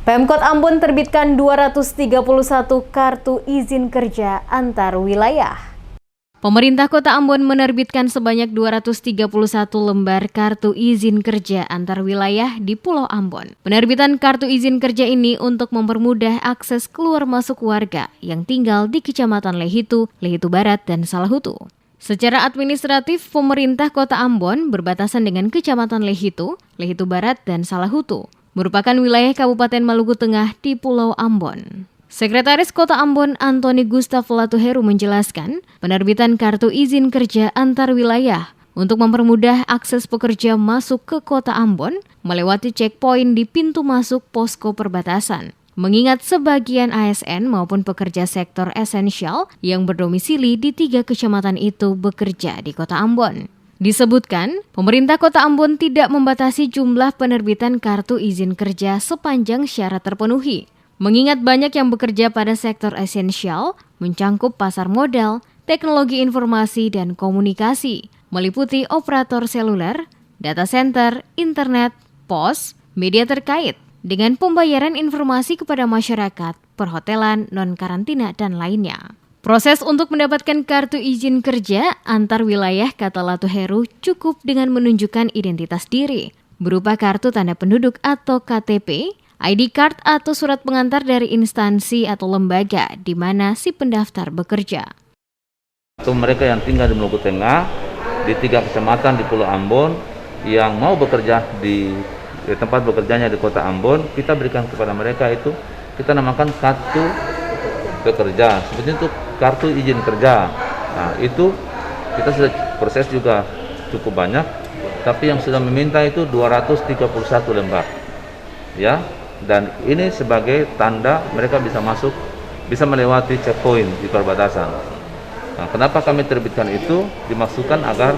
Pemkot Ambon terbitkan 231 kartu izin kerja antar wilayah. Pemerintah Kota Ambon menerbitkan sebanyak 231 lembar kartu izin kerja antar wilayah di Pulau Ambon. Penerbitan kartu izin kerja ini untuk mempermudah akses keluar masuk warga yang tinggal di Kecamatan Lehitu, Lehitu Barat, dan Salahutu. Secara administratif, pemerintah Kota Ambon berbatasan dengan Kecamatan Lehitu, Lehitu Barat, dan Salahutu, merupakan wilayah Kabupaten Maluku Tengah di Pulau Ambon. Sekretaris Kota Ambon Antoni Gustaf Latuheru menjelaskan, penerbitan kartu izin kerja antar wilayah untuk mempermudah akses pekerja masuk ke Kota Ambon melewati checkpoint di pintu masuk posko perbatasan. Mengingat sebagian ASN maupun pekerja sektor esensial yang berdomisili di 3 kecamatan itu bekerja di Kota Ambon. Disebutkan, pemerintah Kota Ambon tidak membatasi jumlah penerbitan kartu izin kerja sepanjang syarat terpenuhi. Mengingat banyak yang bekerja pada sektor esensial, mencangkup pasar modal, teknologi informasi dan komunikasi, meliputi operator seluler, data center, internet, pos, media terkait, dengan pembayaran informasi kepada masyarakat, perhotelan, non-karantina, dan lainnya. Proses untuk mendapatkan kartu izin kerja antar wilayah, kata Latuheru, cukup dengan menunjukkan identitas diri, berupa kartu tanda penduduk atau KTP, ID card atau surat pengantar dari instansi atau lembaga di mana si pendaftar bekerja. Untuk mereka yang tinggal di Maluku Tengah, di 3 kecamatan di Pulau Ambon, yang mau bekerja di tempat bekerjanya di Kota Ambon, kita berikan kepada mereka itu, kita namakan kartu pekerja, sebetulnya itu kartu izin kerja. Nah, itu kita sudah proses juga cukup banyak, tapi yang sudah meminta itu 231 lembar. Ya, dan ini sebagai tanda mereka bisa masuk, bisa melewati checkpoint di perbatasan. Nah, kenapa kami terbitkan itu? Dimaksudkan agar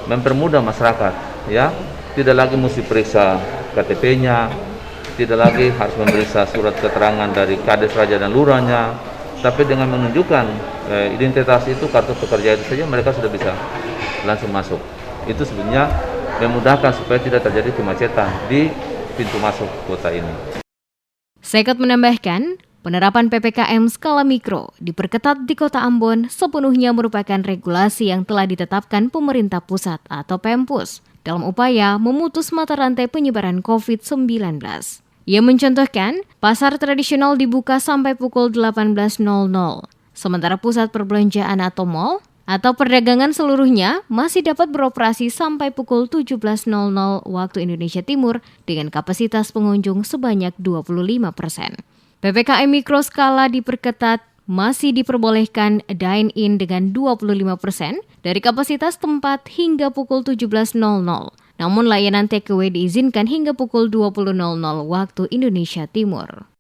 mempermudah masyarakat, ya. Tidak lagi mesti periksa KTP-nya, tidak lagi harus memeriksa surat keterangan dari Kades Raja dan Lurahnya, tapi dengan menunjukkan identitas itu, kartu pekerja itu saja, mereka sudah bisa langsung masuk. Itu sebenarnya memudahkan supaya tidak terjadi kemacetan di pintu masuk kota ini. Sekot menambahkan, penerapan PPKM skala mikro diperketat di Kota Ambon sepenuhnya merupakan regulasi yang telah ditetapkan pemerintah pusat atau Pempus dalam upaya memutus mata rantai penyebaran COVID-19. Ia mencontohkan, pasar tradisional dibuka sampai pukul 18.00, sementara pusat perbelanjaan atau mal atau perdagangan seluruhnya masih dapat beroperasi sampai pukul 17.00 waktu Indonesia Timur dengan kapasitas pengunjung sebanyak 25%. PPKM mikroskala diperketat, masih diperbolehkan dine-in dengan 25% dari kapasitas tempat hingga pukul 17.00. Namun layanan takeaway diizinkan hingga pukul 20.00 waktu Indonesia Timur.